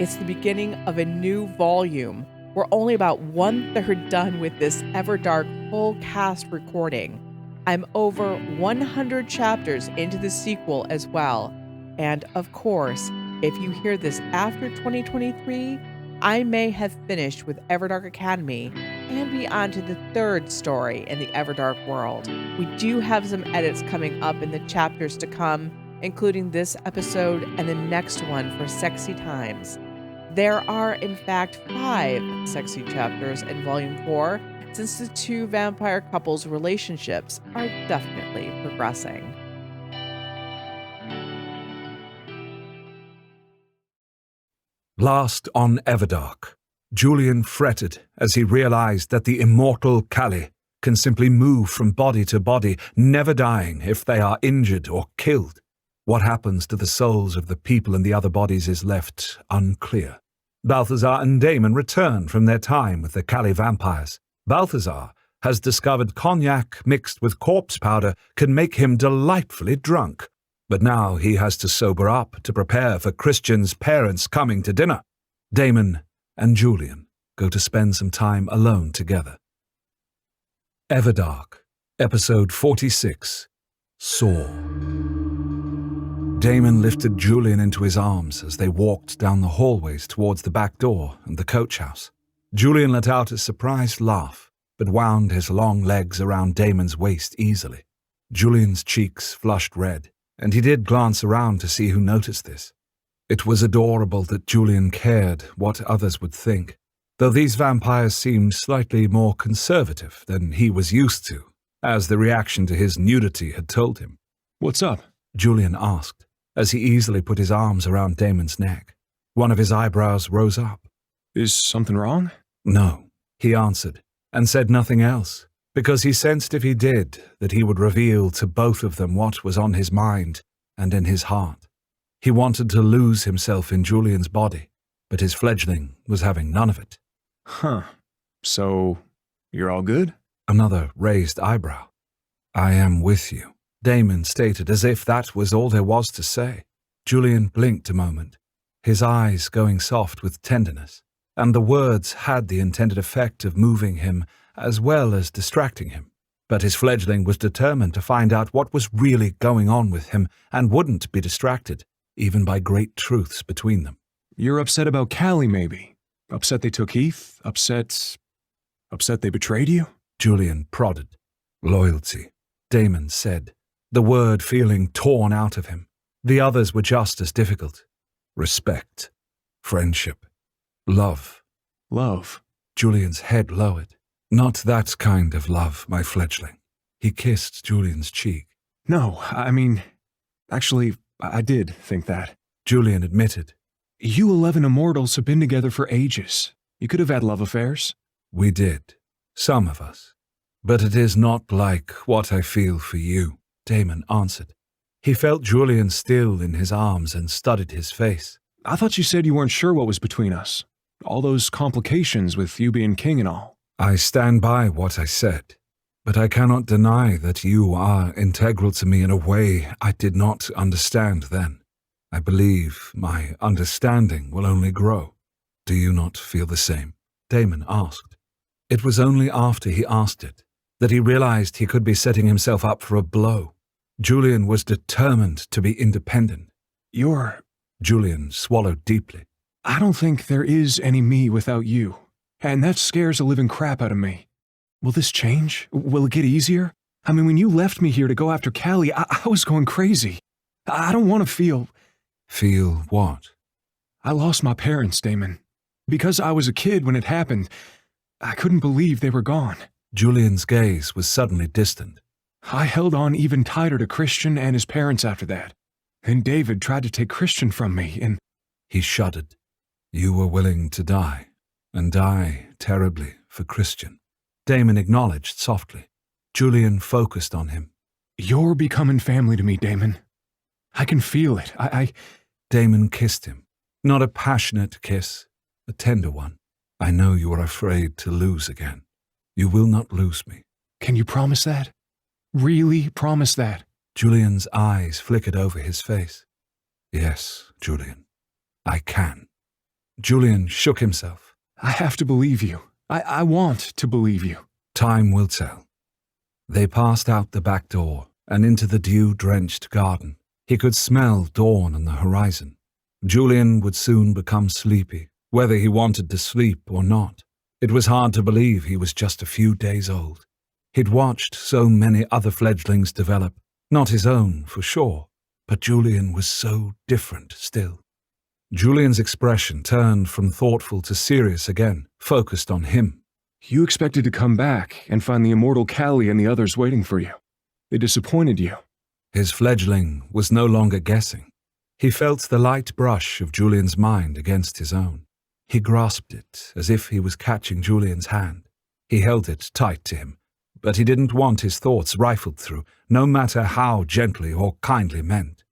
It's the beginning of a new volume. We're only about 1/3 done with this Everdark full cast recording. I'm over 100 chapters into the sequel as well. And of course, if you hear this after 2023, I may have finished with Everdark Academy and be on to the third story in the Everdark world. We do have some edits coming up in the chapters to come, including this episode and the next one for Sexy Times. There are, in fact, 5 sexy chapters in Volume 4, since the 2 vampire couples' relationships are definitely progressing. Last on Everdark, Julian fretted as he realized that the immortal Callie can simply move from body to body, never dying if they are injured or killed. What happens to the souls of the people in the other bodies is left unclear. Balthazar and Daemon return from their time with the Callie vampires. Balthazar has discovered cognac mixed with corpse powder can make him delightfully drunk. But now he has to sober up to prepare for Christian's parents coming to dinner. Daemon and Julian go to spend some time alone together. Everdark, Episode 46, Soar. Daemon lifted Julian into his arms as they walked down the hallways towards the back door and the coach house. Julian let out a surprised laugh, but wound his long legs around Daemon's waist easily. Julian's cheeks flushed red, and he did glance around to see who noticed this. It was adorable that Julian cared what others would think, though these vampires seemed slightly more conservative than he was used to, as the reaction to his nudity had told him. "What's up?" Julian asked, as he easily put his arms around Daemon's neck. One of his eyebrows rose up. "Is something wrong?" "No," he answered, and said nothing else, because he sensed if he did that he would reveal to both of them what was on his mind and in his heart. He wanted to lose himself in Julian's body, but his fledgling was having none of it. "Huh. So, you're all good?" Another raised eyebrow. "I am with you," Daemon stated, as if that was all there was to say. Julian blinked a moment, his eyes going soft with tenderness, and the words had the intended effect of moving him as well as distracting him. But his fledgling was determined to find out what was really going on with him and wouldn't be distracted, even by great truths between them. "You're upset about Callie, maybe? Upset they took Heath? Upset they betrayed you?" Julian prodded. "Loyalty," Daemon said, the word feeling torn out of him. The others were just as difficult. Respect, friendship, love. "Love." Julian's head lowered. "Not that kind of love, my fledgling." He kissed Julian's cheek. "No, I mean, actually, I did think that." Julian admitted. "You 11 immortals have been together for ages. You could have had love affairs." "We did. Some of us. But it is not like what I feel for you," Daemon answered. He felt Julian still in his arms and studied his face. "I thought you said you weren't sure what was between us. All those complications with you being king and all." "I stand by what I said, but I cannot deny that you are integral to me in a way I did not understand then. I believe my understanding will only grow. Do you not feel the same?" Daemon asked. It was only after he asked it that he realized he could be setting himself up for a blow. Julian was determined to be independent. Julian swallowed deeply. "I don't think there is any me without you, and that scares the living crap out of me. Will this change? Will it get easier? I mean, when you left me here to go after Callie, I was going crazy. I don't want to feel..." "Feel what?" "I lost my parents, Daemon. Because I was a kid when it happened, I couldn't believe they were gone." Julian's gaze was suddenly distant. "I held on even tighter to Christian and his parents after that. Then David tried to take Christian from me, and..." He shuddered. "You were willing to die, and die terribly for Christian," Daemon acknowledged softly. Julian focused on him. "You're becoming family to me, Daemon. I can feel it. Daemon kissed him. Not a passionate kiss, a tender one. "I know you are afraid to lose again. You will not lose me." "Can you promise that? Really promise that?" Julian's eyes flickered over his face. "Yes, Julian, I can." Julian shook himself. I have to believe you. I want to believe you. Time will tell. They passed out the back door and into the dew-drenched garden. He could smell dawn on the horizon. Julian would soon become sleepy, whether he wanted to sleep or not. It was hard to believe he was just a few days old. He'd watched so many other fledglings develop, not his own, for sure, but Julian was so different still. Julian's expression turned from thoughtful to serious again, focused on him. You expected to come back and find the immortal Callie and the others waiting for you. They disappointed you. His fledgling was no longer guessing. He felt the light brush of Julian's mind against his own. He grasped it as if he was catching Julian's hand. He held it tight to him, but he didn't want his thoughts rifled through, no matter how gently or kindly meant.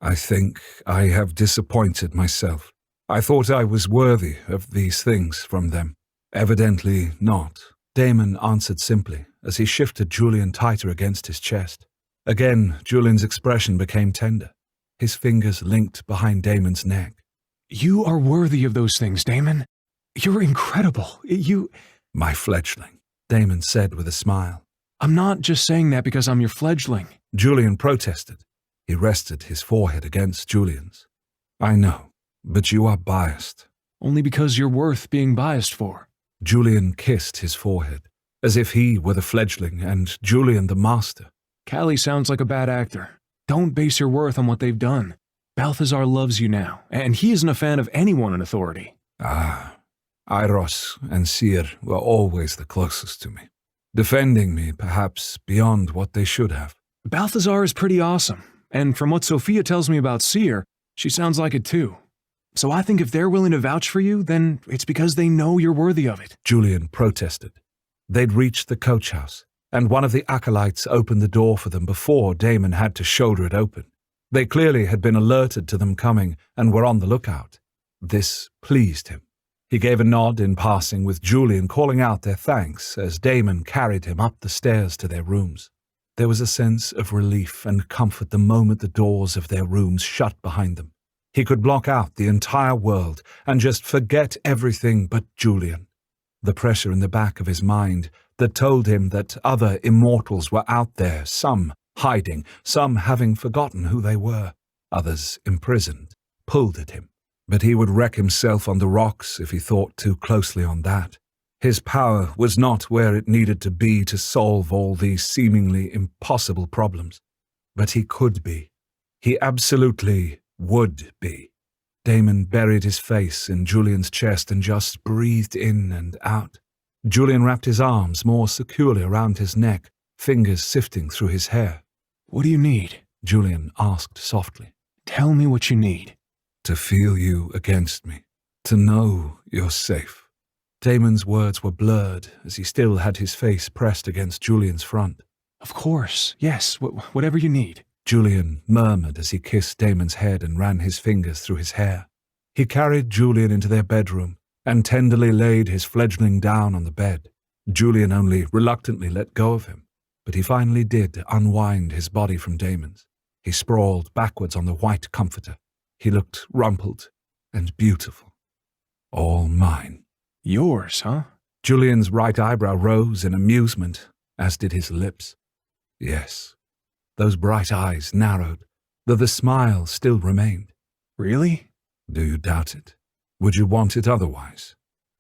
I think I have disappointed myself. I thought I was worthy of these things from them. Evidently not, Daemon answered simply as he shifted Julian tighter against his chest. Again, Julian's expression became tender. His fingers linked behind Daemon's neck. You are worthy of those things, Daemon. You're incredible. My fledgling, Daemon said with a smile. I'm not just saying that because I'm your fledgling. Julian protested. He rested his forehead against Julian's. I know, but you are biased. Only because you're worth being biased for. Julian kissed his forehead, as if he were the fledgling and Julian the master. Callie sounds like a bad actor. Don't base your worth on what they've done. Balthazar loves you now, and he isn't a fan of anyone in authority. Iros and Seir were always the closest to me, defending me perhaps beyond what they should have. Balthazar is pretty awesome, and from what Sophia tells me about Seir, she sounds like it too. So I think if they're willing to vouch for you, then it's because they know you're worthy of it. Julian protested. They'd reached the coach house, and one of the acolytes opened the door for them before Daemon had to shoulder it open. They clearly had been alerted to them coming and were on the lookout. This pleased him. He gave a nod in passing, with Julian calling out their thanks as Daemon carried him up the stairs to their rooms. There was a sense of relief and comfort the moment the doors of their rooms shut behind them. He could block out the entire world and just forget everything but Julian. The pressure in the back of his mind that told him that other immortals were out there, some hiding, some having forgotten who they were, others imprisoned, pulled at him. But he would wreck himself on the rocks if he thought too closely on that. His power was not where it needed to be to solve all these seemingly impossible problems. But he could be. He absolutely would be. Daemon buried his face in Julian's chest and just breathed in and out. Julian wrapped his arms more securely around his neck, fingers sifting through his hair. What do you need? Julian asked softly. Tell me what you need. To feel you against me. To know you're safe. Daemon's words were blurred as he still had his face pressed against Julian's front. Of course, yes, whatever you need. Julian murmured as he kissed Daemon's head and ran his fingers through his hair. He carried Julian into their bedroom and tenderly laid his fledgling down on the bed. Julian only reluctantly let go of him, but he finally did unwind his body from Daemon's. He sprawled backwards on the white comforter. He looked rumpled and beautiful. All mine. Yours, huh? Julian's right eyebrow rose in amusement, as did his lips. Yes. Those bright eyes narrowed, though the smile still remained. Really? Do you doubt it? Would you want it otherwise?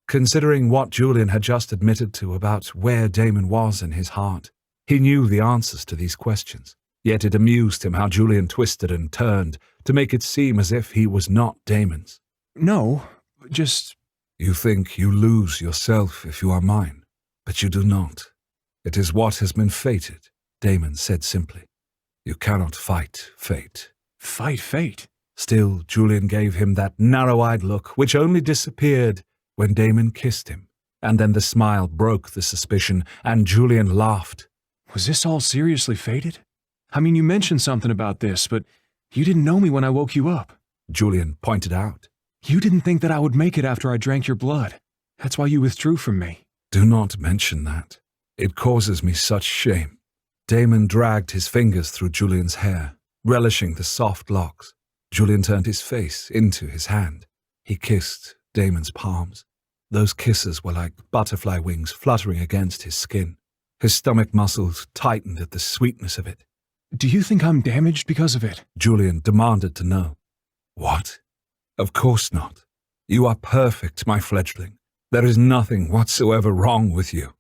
Considering what Julian had just admitted to about where Daemon was in his heart, he knew the answers to these questions. Yet it amused him how Julian twisted and turned to make it seem as if he was not Daemon's. No, just... You think you lose yourself if you are mine, but you do not. It is what has been fated, Daemon said simply. You cannot fight fate. Fight fate? Still, Julian gave him that narrow-eyed look, which only disappeared when Daemon kissed him. And then the smile broke the suspicion, and Julian laughed. Was this all seriously fated? I mean, you mentioned something about this, but you didn't know me when I woke you up. Julian pointed out. You didn't think that I would make it after I drank your blood. That's why you withdrew from me. Do not mention that. It causes me such shame. Daemon dragged his fingers through Julian's hair, relishing the soft locks. Julian turned his face into his hand. He kissed Damon's palms. Those kisses were like butterfly wings fluttering against his skin. His stomach muscles tightened at the sweetness of it. Do you think I'm damaged because of it? Julian demanded to know. What? Of course not. You are perfect, my fledgling. There is nothing whatsoever wrong with you.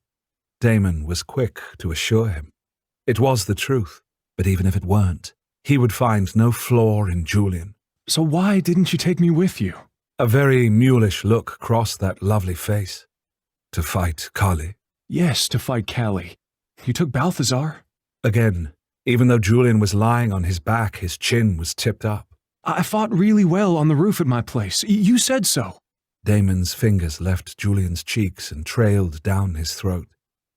Damon was quick to assure him. It was the truth, but even if it weren't, he would find no flaw in Julian. So why didn't you take me with you? A very mulish look crossed that lovely face. To fight Kali? Yes, to fight Callie. You took Balthazar? Again, even though Julian was lying on his back, his chin was tipped up. I fought really well on the roof at my place. You said so. Damon's fingers left Julian's cheeks and trailed down his throat.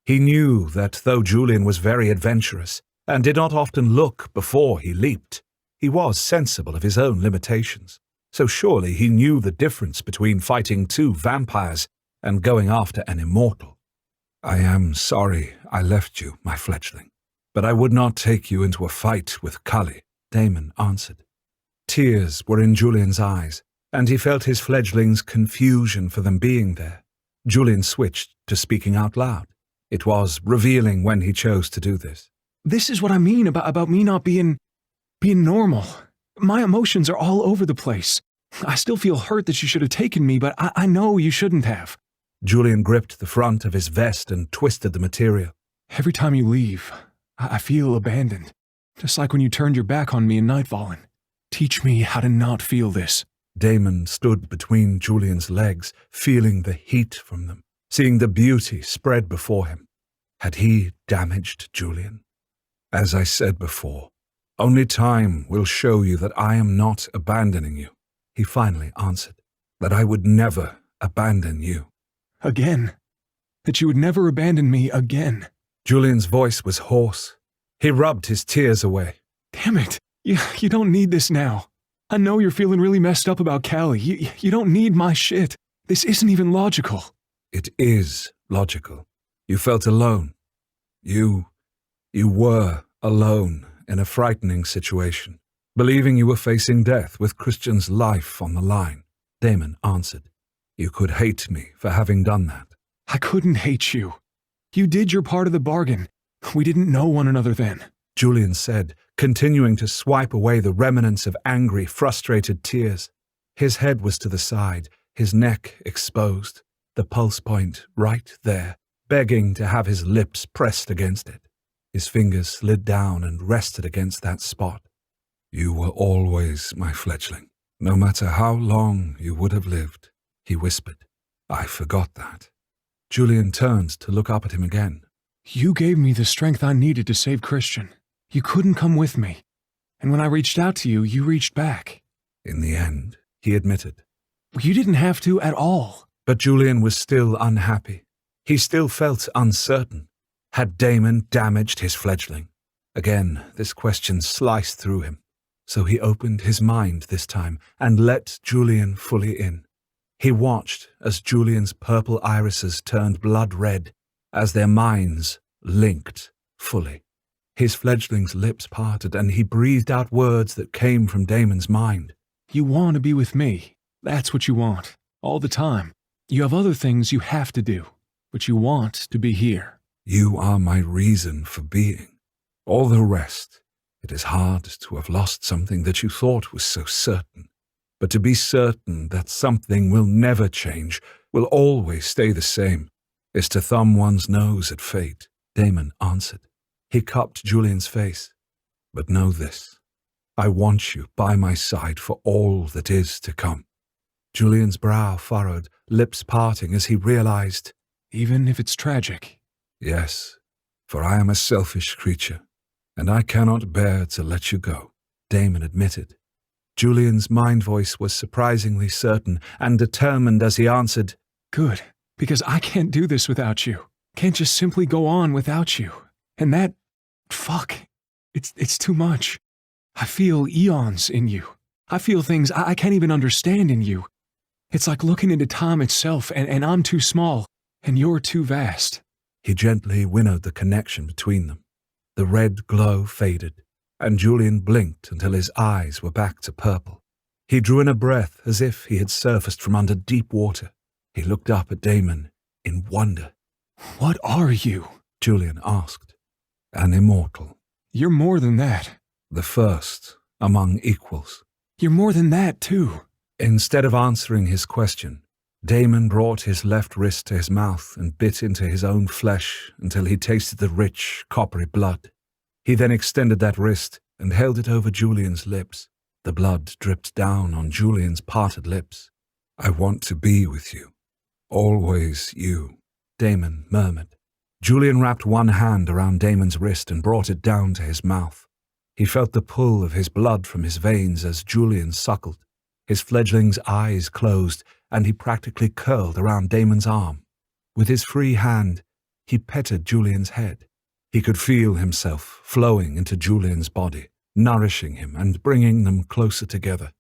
He knew that though Julian was very adventurous and did not often look before he leaped, he was sensible of his own limitations. So surely he knew the difference between fighting 2 vampires and going after an immortal. I am sorry I left you, my fledgling, but I would not take you into a fight with Kali, Damon answered. Tears were in Julian's eyes, and he felt his fledgling's confusion for them being there. Julian switched to speaking out loud. It was revealing when he chose to do this. This is what I mean about me not being normal. My emotions are all over the place. I still feel hurt that you should have taken me, but I know you shouldn't have. Julian gripped the front of his vest and twisted the material. Every time you leave, I feel abandoned. Just like when you turned your back on me in Nightfallen. Teach me how to not feel this. Damon stood between Julian's legs, feeling the heat from them, seeing the beauty spread before him. Had he damaged Julian? As I said before, only time will show you that I am not abandoning you, he finally answered. That I would never abandon you. Again? That you would never abandon me again? Julian's voice was hoarse. He rubbed his tears away. Damn it. You don't need this now. I know you're feeling really messed up about Callie. You don't need my shit. This isn't even logical. It is logical. You felt alone. You were alone in a frightening situation, believing you were facing death with Christian's life on the line, Daemon answered. You could hate me for having done that. I couldn't hate you. You did your part of the bargain. We didn't know one another then, Julian said, continuing to swipe away the remnants of angry, frustrated tears. His head was to the side, his neck exposed, the pulse point right there, begging to have his lips pressed against it. His fingers slid down and rested against that spot. You were always my fledgling, no matter how long you would have lived, he whispered. I forgot that. Julian turned to look up at him again. You gave me the strength I needed to save Christian. You couldn't come with me. And when I reached out to you, you reached back. In the end, he admitted. You didn't have to at all. But Julian was still unhappy. He still felt uncertain. Had Daemon damaged his fledgling? Again, this question sliced through him. So he opened his mind this time and let Julian fully in. He watched as Julian's purple irises turned blood red, as their minds linked fully. His fledgling's lips parted and he breathed out words that came from Daemon's mind. You want to be with me. That's what you want. All the time. You have other things you have to do, but you want to be here. You are my reason for being. All the rest, it is hard to have lost something that you thought was so certain. But to be certain that something will never change, will always stay the same, is to thumb one's nose at fate, Daemon answered. He cupped Julian's face. But know this, I want you by my side for all that is to come. Julian's brow furrowed, lips parting as he realized. Even if it's tragic. Yes, for I am a selfish creature, and I cannot bear to let you go, Daemon admitted. Julian's mind voice was surprisingly certain and determined as he answered, Good, because I can't do this without you. Can't just simply go on without you. And that, fuck, it's too much. I feel eons in you. I feel things I can't even understand in you. It's like looking into time itself, and I'm too small, and you're too vast. He gently winnowed the connection between them. The red glow faded, and Julian blinked until his eyes were back to purple. He drew in a breath as if he had surfaced from under deep water. He looked up at Daemon in wonder. What are you? Julian asked. An immortal. You're more than that. The first among equals. You're more than that, too. Instead of answering his question, Daemon brought his left wrist to his mouth and bit into his own flesh until he tasted the rich, coppery blood. He then extended that wrist and held it over Julian's lips. The blood dripped down on Julian's parted lips. I want to be with you. Always you, Daemon murmured. Julian wrapped one hand around Daemon's wrist and brought it down to his mouth. He felt the pull of his blood from his veins as Julian suckled. His fledgling's eyes closed, and he practically curled around Daemon's arm. With his free hand, he petted Julian's head. He could feel himself flowing into Julian's body, nourishing him and bringing them closer together.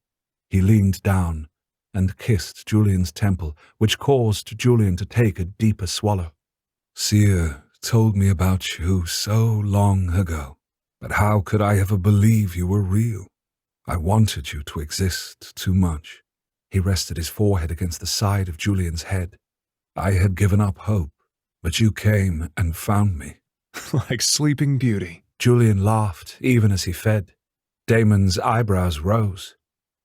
He leaned down and kissed Julian's temple, which caused Julian to take a deeper swallow. Seer told me about you so long ago, but how could I ever believe you were real? I wanted you to exist too much. He rested his forehead against the side of Julian's head. I had given up hope, but you came and found me. Like Sleeping Beauty. Julian laughed even as he fed. Daemon's eyebrows rose.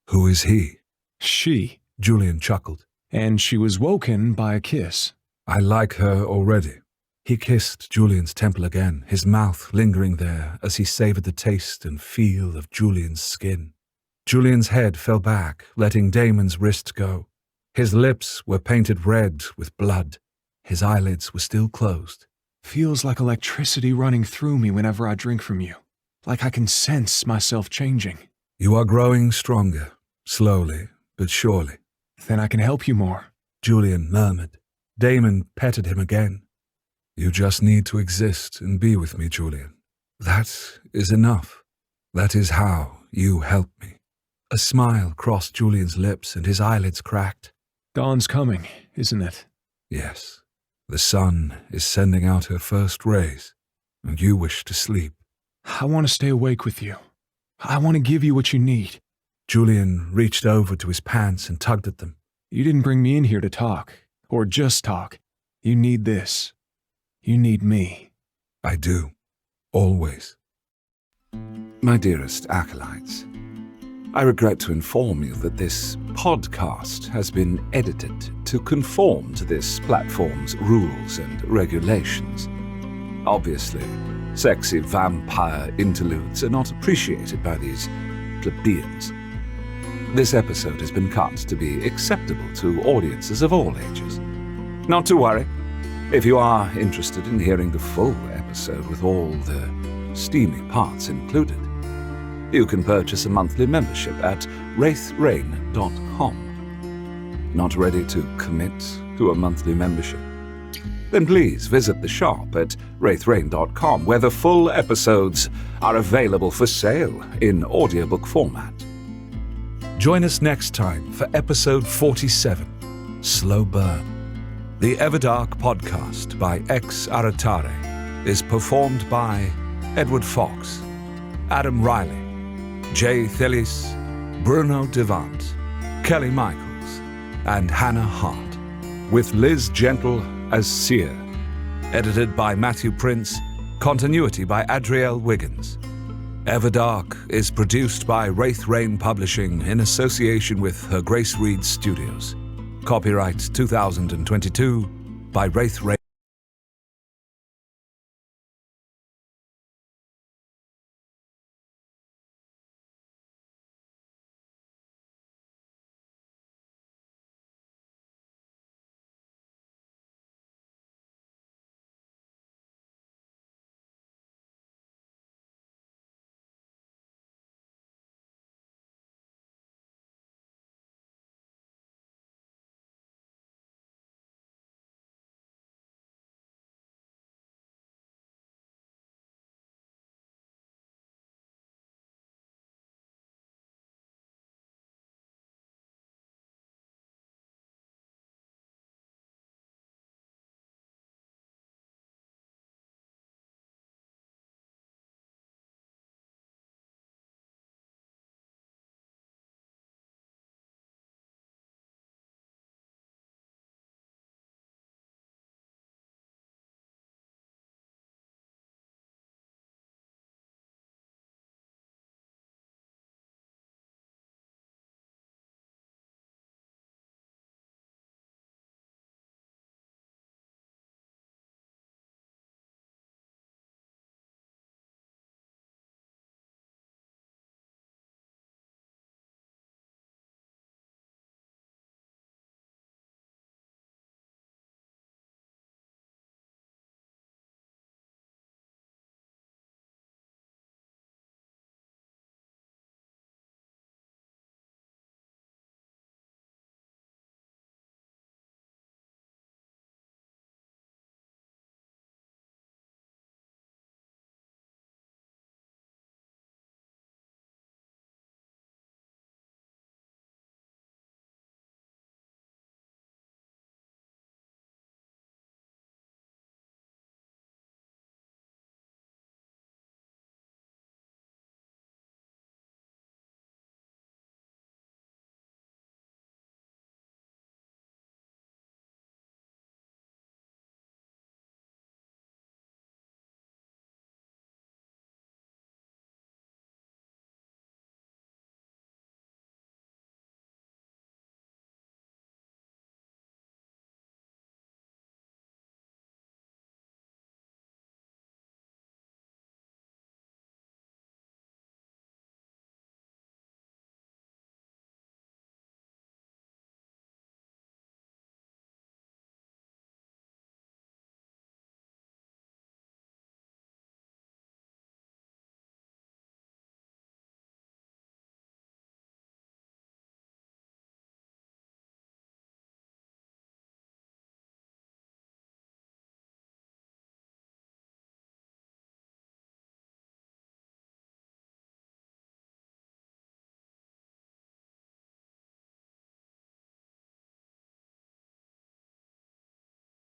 Who is he? She. Julian chuckled. And she was woken by a kiss. I like her already. He kissed Julian's temple again, his mouth lingering there as he savored the taste and feel of Julian's skin. Julian's head fell back, letting Daemon's wrist go. His lips were painted red with blood. His eyelids were still closed. Feels like electricity running through me whenever I drink from you. Like I can sense myself changing. You are growing stronger, slowly but surely. Then I can help you more. Julian murmured. Daemon petted him again. You just need to exist and be with me, Julian. That is enough. That is how you help me. A smile crossed Julian's lips and his eyelids cracked. Dawn's coming, isn't it? Yes. The sun is sending out her first rays, and you wish to sleep. I want to stay awake with you. I want to give you what you need. Julian reached over to his pants and tugged at them. You didn't bring me in here to talk, or just talk. You need this. You need me. I do. Always. My dearest acolytes, I regret to inform you that this podcast has been edited to conform to this platform's rules and regulations. Obviously, sexy vampire interludes are not appreciated by these plebeians. This episode has been cut to be acceptable to audiences of all ages. Not to worry, if you are interested in hearing the full episode with all the steamy parts included, you can purchase a monthly membership at wraithrain.com. Not ready to commit to a monthly membership? Then please visit the shop at wraithrain.com, where the full episodes are available for sale in audiobook format. Join us next time for episode 47, Slow Burn. The Everdark podcast by Ex Aratare is performed by Edward Fox, Adam Riley, Jay Thillis, Bruno Devant, Kelly Michaels, and Hannah Hart, with Liz Gentle as Seer. Edited by Matthew Prince, continuity by Adrielle Wiggins. Everdark is produced by Wraith Rain Publishing in association with Her Grace Reed Studios. Copyright 2022 by Wraith Rain.